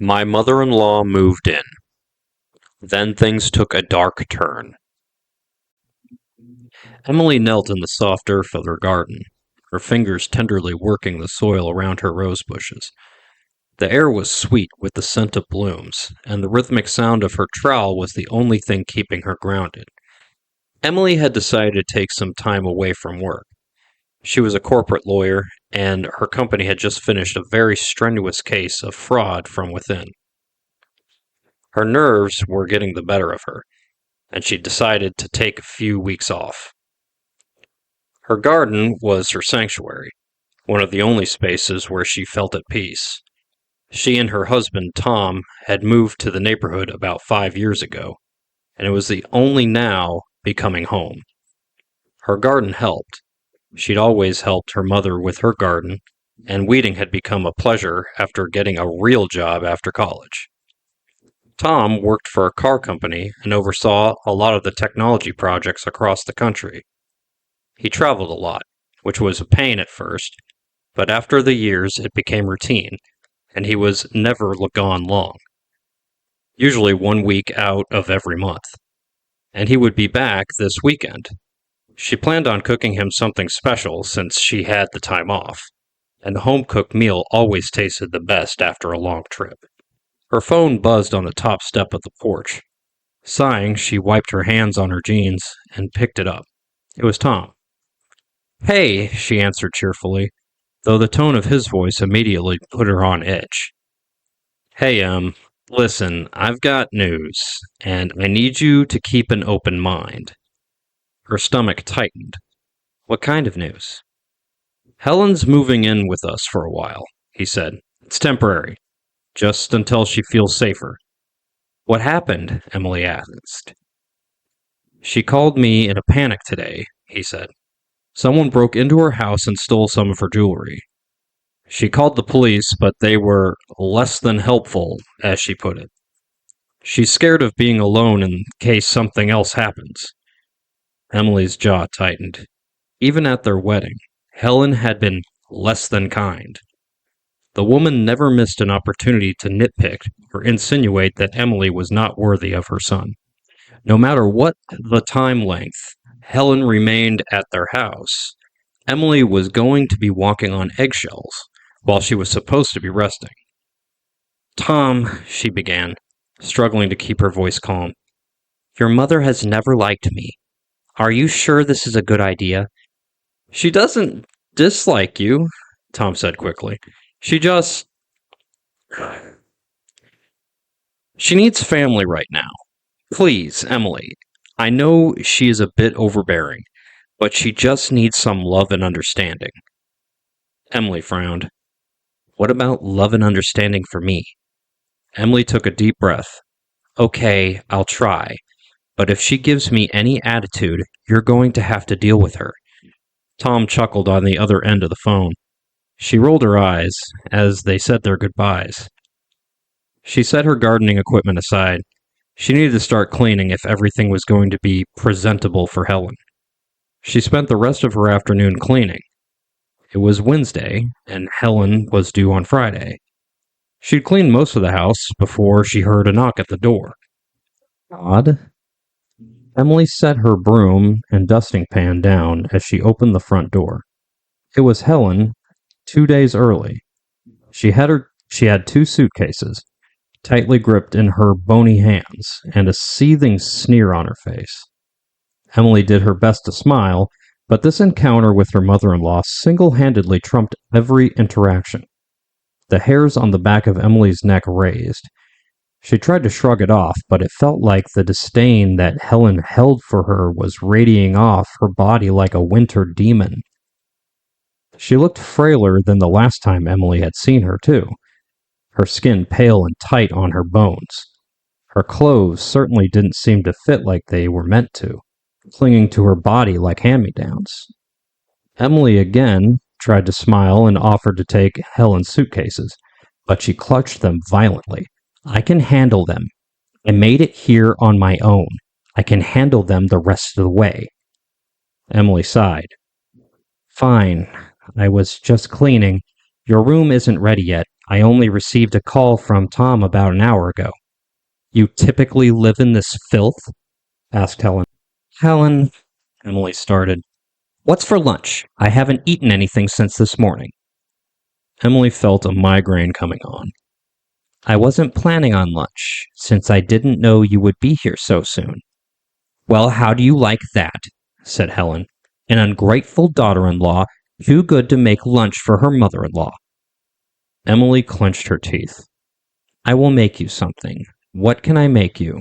My mother-in-law moved in. Then things took a dark turn. Emily knelt in the soft earth of her garden, her fingers tenderly working the soil around her rose bushes. The air was sweet with the scent of blooms, and the rhythmic sound of her trowel was the only thing keeping her grounded. Emily had decided to take some time away from work. She was a corporate lawyer, and her company had just finished a very strenuous case of fraud from within. Her nerves were getting the better of her, and she decided to take a few weeks off. Her garden was her sanctuary, one of the only spaces where she felt at peace. She and her husband, Tom, had moved to the neighborhood about 5 years ago, and it was the only now becoming home. Her garden helped. She'd always helped her mother with her garden, and weeding had become a pleasure after getting a real job after college. Tom worked for a car company and oversaw a lot of the technology projects across the country. He traveled a lot, which was a pain at first, but after the years it became routine, and he was never gone long. Usually 1 week out of every month. And he would be back this weekend. She planned on cooking him something special since she had the time off, and the home-cooked meal always tasted the best after a long trip. Her phone buzzed on the top step of the porch. Sighing, she wiped her hands on her jeans and picked it up. It was Tom. "Hey," she answered cheerfully, though the tone of his voice immediately put her on edge. "Hey, listen, I've got news, and I need you to keep an open mind." Her stomach tightened. "What kind of news?" "Helen's moving in with us for a while," he said. "It's temporary, just until she feels safer." "What happened?" Emily asked. "She called me in a panic today," he said. "Someone broke into her house and stole some of her jewelry. She called the police, but they were less than helpful, as she put it. She's scared of being alone in case something else happens." Emily's jaw tightened. Even at their wedding, Helen had been less than kind. The woman never missed an opportunity to nitpick or insinuate that Emily was not worthy of her son. No matter what the time length Helen remained at their house, Emily was going to be walking on eggshells while she was supposed to be resting. "Tom," she began, struggling to keep her voice calm, "your mother has never liked me. Are you sure this is a good idea?" "She doesn't dislike you," Tom said quickly. She needs family right now. Please, Emily. I know she is a bit overbearing, but she just needs some love and understanding." Emily frowned. "What about love and understanding for me?" Emily took a deep breath. "Okay, I'll try. But if she gives me any attitude, you're going to have to deal with her." Tom chuckled on the other end of the phone. She rolled her eyes as they said their goodbyes. She set her gardening equipment aside. She needed to start cleaning if everything was going to be presentable for Helen. She spent the rest of her afternoon cleaning. It was Wednesday, and Helen was due on Friday. She'd cleaned most of the house before she heard a knock at the door. Odd. Emily set her broom and dusting pan down as she opened the front door. It was Helen, 2 days early. She had two suitcases, tightly gripped in her bony hands, and a seething sneer on her face. Emily did her best to smile, but this encounter with her mother-in-law single-handedly trumped every interaction. The hairs on the back of Emily's neck raised. She tried to shrug it off, but it felt like the disdain that Helen held for her was radiating off her body like a winter demon. She looked frailer than the last time Emily had seen her, too, her skin pale and tight on her bones. Her clothes certainly didn't seem to fit like they were meant to, clinging to her body like hand-me-downs. Emily again tried to smile and offered to take Helen's suitcases, but she clutched them violently. "I can handle them. I made it here on my own. I can handle them the rest of the way." Emily sighed. "Fine. I was just cleaning. Your room isn't ready yet. I only received a call from Tom about an hour ago. You typically live in this filth? Asked Helen. Helen, Emily started. What's for lunch? I haven't eaten anything since this morning. Emily felt a migraine coming on. I wasn't planning on lunch, since I didn't know you would be here so soon. Well, how do you like that? Said Helen. An ungrateful daughter-in-law, too good to make lunch for her mother-in-law. Emily clenched her teeth. I will make you something. What can I make you?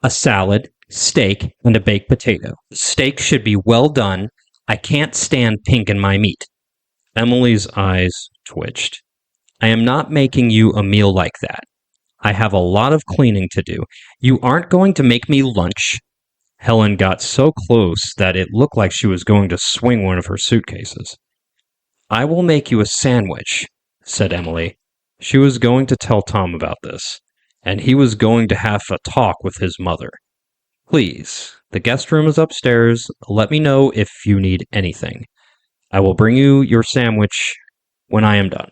A salad, steak, and a baked potato. The steak should be well done. I can't stand pink in my meat. Emily's eyes twitched. I am not making you a meal like that. I have a lot of cleaning to do. You aren't going to make me lunch. Helen got so close that it looked like she was going to swing one of her suitcases. I will make you a sandwich, said Emily. She was going to tell Tom about this, and he was going to have a talk with his mother. Please, the guest room is upstairs. Let me know if you need anything. I will bring you your sandwich when I am done.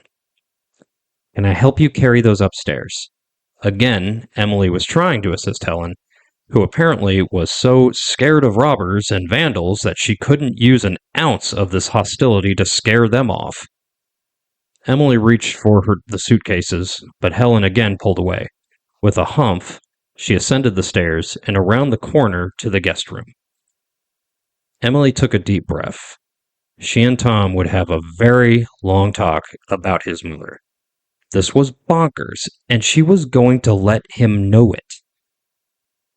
Can I help you carry those upstairs? Again, Emily was trying to assist Helen, who apparently was so scared of robbers and vandals that she couldn't use an ounce of this hostility to scare them off. Emily reached for the suitcases, but Helen again pulled away. With a humph, she ascended the stairs and around the corner to the guest room. Emily took a deep breath. She and Tom would have a very long talk about his mother. This was bonkers, and she was going to let him know it.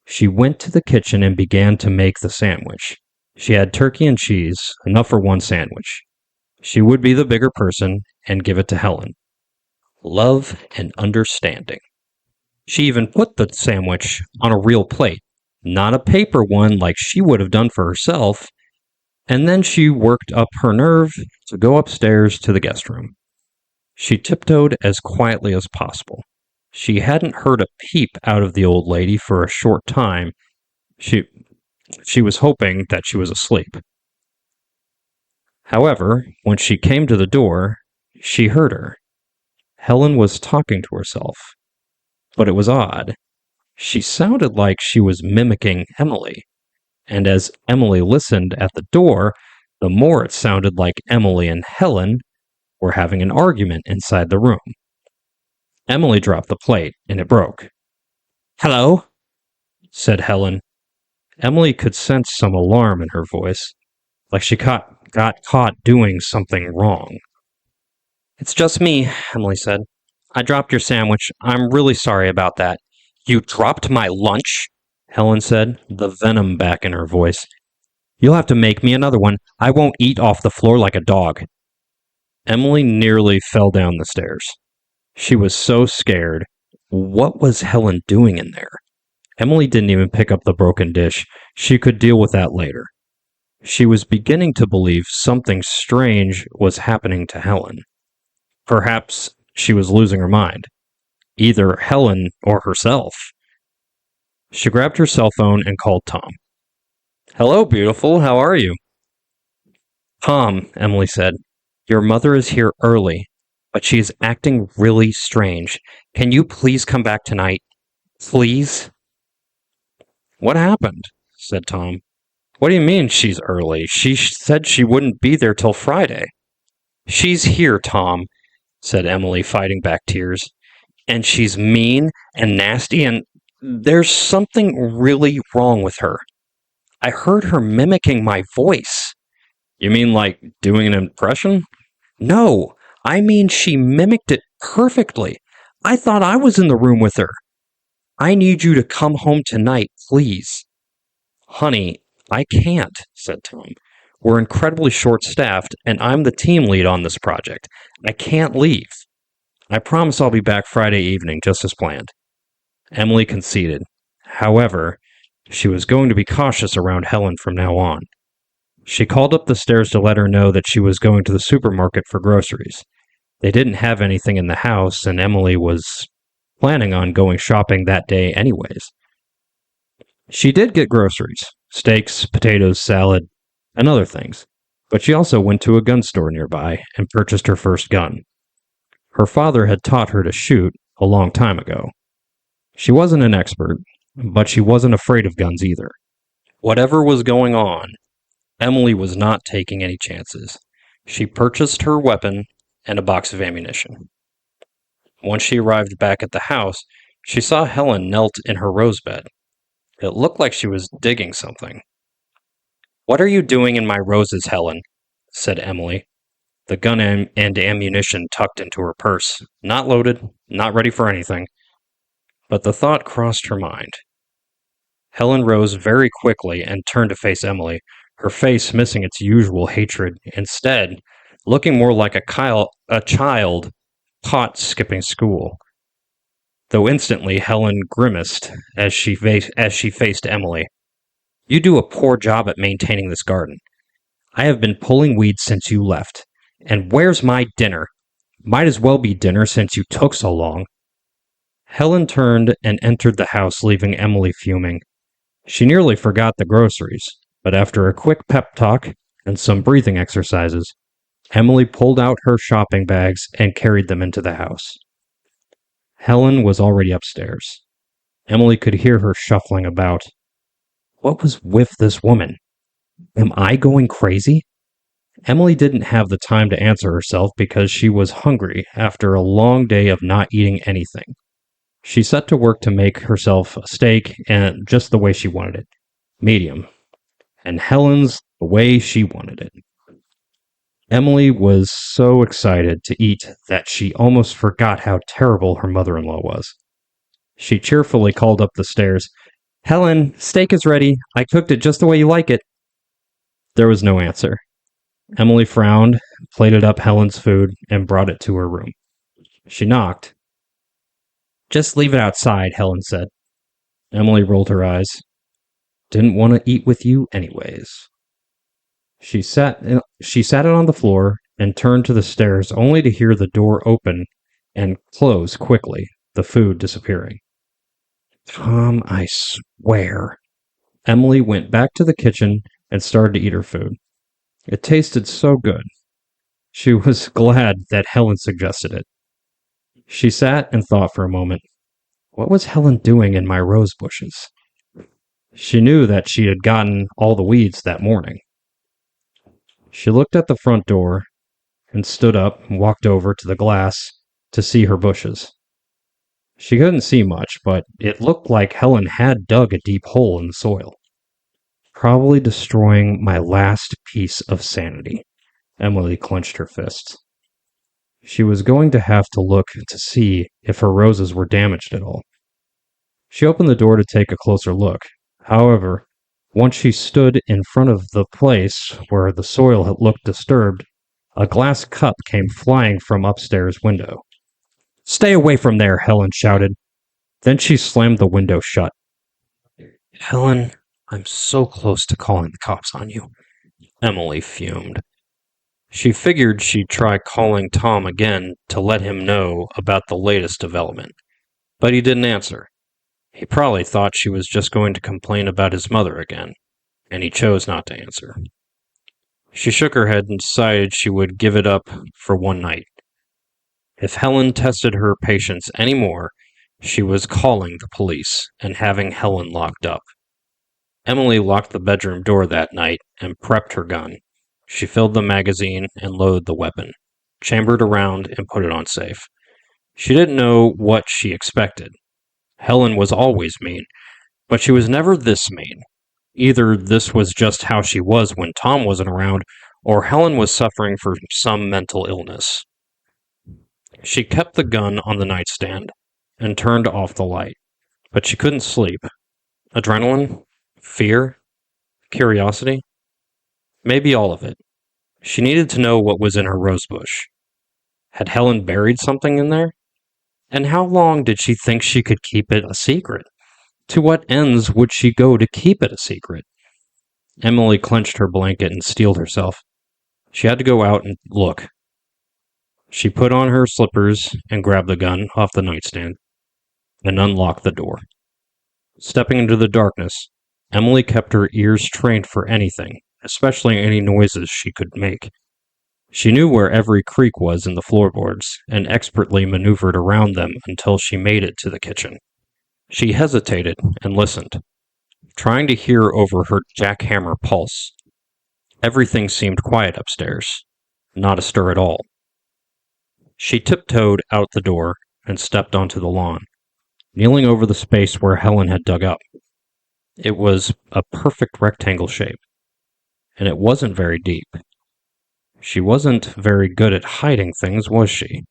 She went to the kitchen and began to make the sandwich. She had turkey and cheese, enough for one sandwich. She would be the bigger person and give it to Helen. Love and understanding. She even put the sandwich on a real plate, not a paper one like she would have done for herself, and then she worked up her nerve to go upstairs to the guest room. She tiptoed as quietly as possible. She hadn't heard a peep out of the old lady for a short time. She was hoping that she was asleep. However, when she came to the door, she heard her. Helen was talking to herself. But it was odd. She sounded like she was mimicking Emily. And as Emily listened at the door, the more it sounded like Emily and Helen were having an argument inside the room. Emily dropped the plate, and it broke. Hello? Said Helen. Emily could sense some alarm in her voice, like she got caught doing something wrong. It's just me, Emily said. I dropped your sandwich. I'm really sorry about that. You dropped my lunch? Helen said, the venom back in her voice. You'll have to make me another one. I won't eat off the floor like a dog. Emily nearly fell down the stairs. She was so scared. What was Helen doing in there? Emily didn't even pick up the broken dish. She could deal with that later. She was beginning to believe something strange was happening to Helen. Perhaps she was losing her mind. Either Helen or herself. She grabbed her cell phone and called Tom. Hello, beautiful. How are you? Tom, Emily said. Your mother is here early, but she is acting really strange. Can you please come back tonight? Please? What happened? Said Tom. What do you mean she's early? She said she wouldn't be there till Friday. She's here, Tom, said Emily, fighting back tears. And she's mean and nasty, and there's something really wrong with her. I heard her mimicking my voice. You mean like doing an impression? No, I mean she mimicked it perfectly. I thought I was in the room with her. I need you to come home tonight, please. Honey, I can't, said Tom. We're incredibly short-staffed, and I'm the team lead on this project. I can't leave. I promise I'll be back Friday evening, just as planned. Emily conceded. However, she was going to be cautious around Helen from now on. She called up the stairs to let her know that she was going to the supermarket for groceries. They didn't have anything in the house, and Emily was planning on going shopping that day anyways. She did get groceries, steaks, potatoes, salad, and other things, but she also went to a gun store nearby and purchased her first gun. Her father had taught her to shoot a long time ago. She wasn't an expert, but she wasn't afraid of guns either. Whatever was going on, Emily was not taking any chances. She purchased her weapon and a box of ammunition. Once she arrived back at the house, she saw Helen knelt in her rose bed. It looked like she was digging something. "What are you doing in my roses, Helen?" said Emily, the gun and ammunition tucked into her purse, not loaded, not ready for anything. But the thought crossed her mind. Helen rose very quickly and turned to face Emily, her face missing its usual hatred, instead looking more like a child caught skipping school. Though instantly Helen grimaced as she faced Emily. "You do a poor job at maintaining this garden. I have been pulling weeds since you left. And where's my dinner? Might as well be dinner since you took so long." Helen turned and entered the house, leaving Emily fuming. She nearly forgot the groceries, but after a quick pep talk and some breathing exercises, Emily pulled out her shopping bags and carried them into the house. Helen was already upstairs. Emily could hear her shuffling about. What was with this woman? Am I going crazy? Emily didn't have the time to answer herself because she was hungry after a long day of not eating anything. She set to work to make herself a steak, and just the way she wanted it, medium, and Helen's the way she wanted it. Emily was so excited to eat that she almost forgot how terrible her mother-in-law was. She cheerfully called up the stairs, "Helen, steak is ready. I cooked it just the way you like it." There was no answer. Emily frowned, plated up Helen's food, and brought it to her room. She knocked. "Just leave it outside," Helen said. Emily rolled her eyes. "Didn't want to eat with you anyways." She sat it on the floor and turned to the stairs only to hear the door open and close quickly, the food disappearing. "Tom, I swear." Emily went back to the kitchen and started to eat her food. It tasted so good. She was glad that Helen suggested it. She sat and thought for a moment. What was Helen doing in my rose bushes? She knew that she had gotten all the weeds that morning. She looked at the front door and stood up and walked over to the glass to see her bushes. She couldn't see much, but it looked like Helen had dug a deep hole in the soil. Probably destroying my last piece of sanity. Emily clenched her fists. She was going to have to look to see if her roses were damaged at all. She opened the door to take a closer look. However, once she stood in front of the place where the soil had looked disturbed, a glass cup came flying from upstairs window. "Stay away from there," Helen shouted. Then she slammed the window shut. "Helen, I'm so close to calling the cops on you," Emily fumed. She figured she'd try calling Tom again to let him know about the latest development, but he didn't answer. He probably thought she was just going to complain about his mother again, and he chose not to answer. She shook her head and decided she would give it up for one night. If Helen tested her patience any more, she was calling the police and having Helen locked up. Emily locked the bedroom door that night and prepped her gun. She filled the magazine and loaded the weapon, chambered around, and put it on safe. She didn't know what she expected. Helen was always mean, but she was never this mean. Either this was just how she was when Tom wasn't around, or Helen was suffering from some mental illness. She kept the gun on the nightstand and turned off the light, but she couldn't sleep. Adrenaline? Fear? Curiosity? Maybe all of it. She needed to know what was in her rosebush. Had Helen buried something in there? And how long did she think she could keep it a secret? To what ends would she go to keep it a secret? Emily clenched her blanket and steeled herself. She had to go out and look. She put on her slippers and grabbed the gun off the nightstand and unlocked the door. Stepping into the darkness, Emily kept her ears trained for anything, especially any noises she could make. She knew where every creak was in the floorboards and expertly maneuvered around them until she made it to the kitchen. She hesitated and listened, trying to hear over her jackhammer pulse. Everything seemed quiet upstairs, not a stir at all. She tiptoed out the door and stepped onto the lawn, kneeling over the space where Helen had dug up. It was a perfect rectangle shape, and it wasn't very deep. She wasn't very good at hiding things, was she?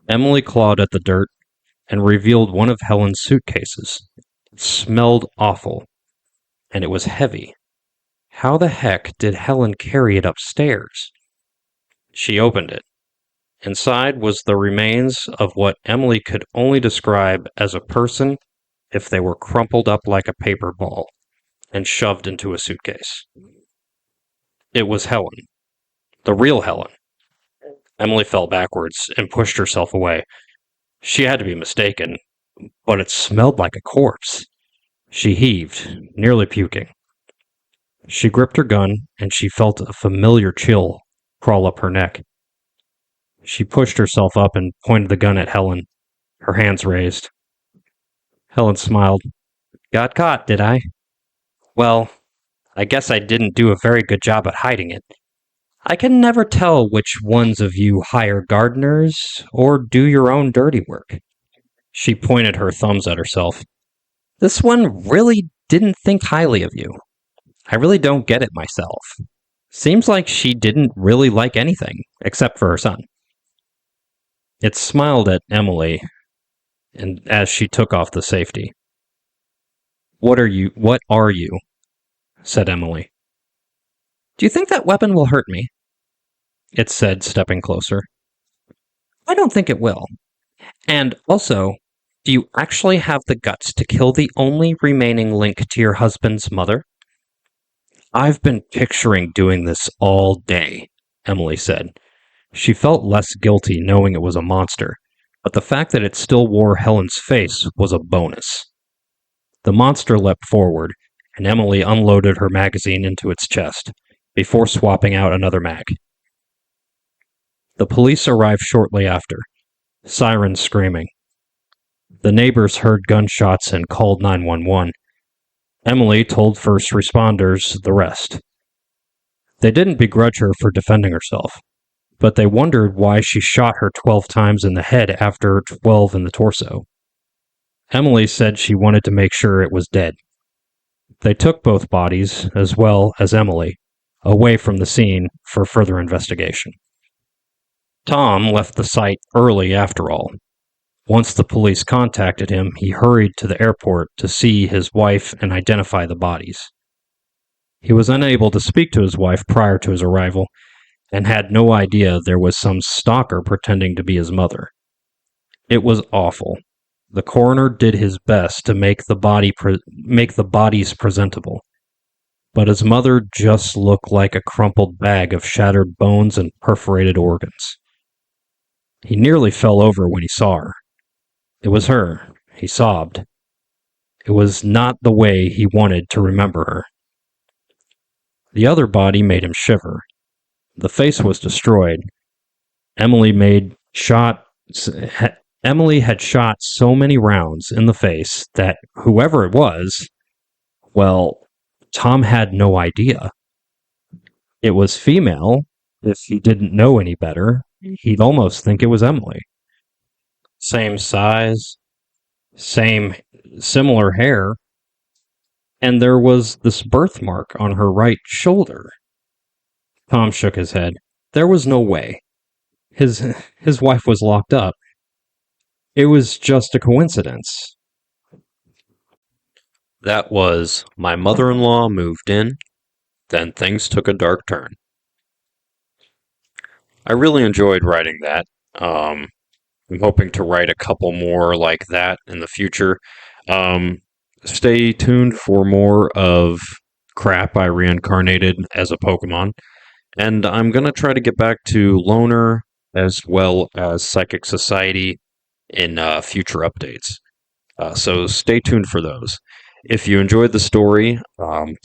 Emily clawed at the dirt and revealed one of Helen's suitcases. It smelled awful, and it was heavy. How the heck did Helen carry it upstairs? She opened it. Inside was the remains of what Emily could only describe as a person if they were crumpled up like a paper ball and shoved into a suitcase. It was Helen. The real Helen. Emily fell backwards and pushed herself away. She had to be mistaken, but it smelled like a corpse. She heaved, nearly puking. She gripped her gun, and she felt a familiar chill crawl up her neck. She pushed herself up and pointed the gun at Helen, her hands raised. Helen smiled. Got caught, did I? Well, I guess I didn't do a very good job at hiding it. I can never tell which ones of you hire gardeners or do your own dirty work. She pointed her thumbs at herself. This one really didn't think highly of you. I really don't get it myself. Seems like she didn't really like anything, except for her son. It smiled at Emily, and as she took off the safety. What are you? Said Emily. Do you think that weapon will hurt me? It said, stepping closer. I don't think it will. And also, do you actually have the guts to kill the only remaining link to your husband's mother? I've been picturing doing this all day, Emily said. She felt less guilty knowing it was a monster, but the fact that it still wore Helen's face was a bonus. The monster leapt forward, and Emily unloaded her magazine into its chest, before swapping out another mag. The police arrived shortly after, sirens screaming. The neighbors heard gunshots and called 911. Emily told first responders the rest. They didn't begrudge her for defending herself, but they wondered why she shot her 12 times in the head after 12 in the torso. Emily said she wanted to make sure it was dead. They took both bodies, as well as Emily, away from the scene for further investigation. Tom left the site early after all. Once the police contacted him, he hurried to the airport to see his wife and identify the bodies. He was unable to speak to his wife prior to his arrival, and had no idea there was some stalker pretending to be his mother. It was awful. The coroner did his best to make the bodies presentable, but his mother just looked like a crumpled bag of shattered bones and perforated organs. He nearly fell over when he saw her. It was her, he sobbed. It was not the way he wanted to remember her. The other body made him shiver. The face was destroyed. Emily had shot so many rounds in the face that whoever it was, well, Tom had no idea. It was female. If he didn't know any better, he'd almost think it was Emily. Same size, similar hair, and there was this birthmark on her right shoulder. Tom shook his head. There was no way. His wife was locked up. It was just a coincidence. That was My Mother-in-Law Moved In, Then Things Took a Dark Turn. I really enjoyed writing that. I'm hoping to write a couple more like that in the future. Stay tuned for more of crap I reincarnated as a Pokemon. And I'm going to try to get back to Loner as well as Psychic Society in future updates. So stay tuned for those. If you enjoyed the story,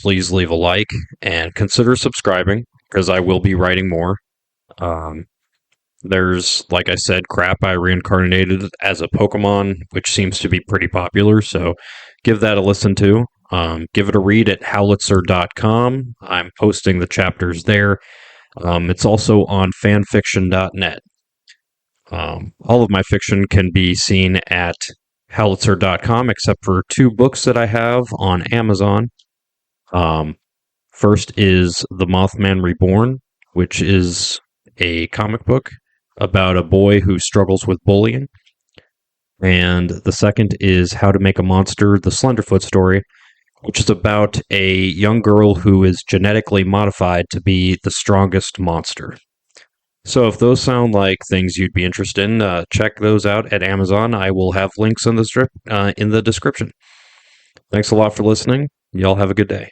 please leave a like and consider subscribing because I will be writing more. Um, there's, like I said, Crap I Reincarnated as a Pokemon, which seems to be pretty popular, so give that a listen to. Give it a read at howitzer.com. I'm posting the chapters there. It's also on fanfiction.net. All of my fiction can be seen at howitzer.com, except for two books that I have on Amazon. Um, First is The Mothman Reborn, which is a comic book about a boy who struggles with bullying. And the second is How to Make a Monster, the Slenderfoot story, which is about a young girl who is genetically modified to be the strongest monster. So if those sound like things you'd be interested in, check those out at Amazon. I will have links in the description. Thanks a lot for listening. Y'all have a good day.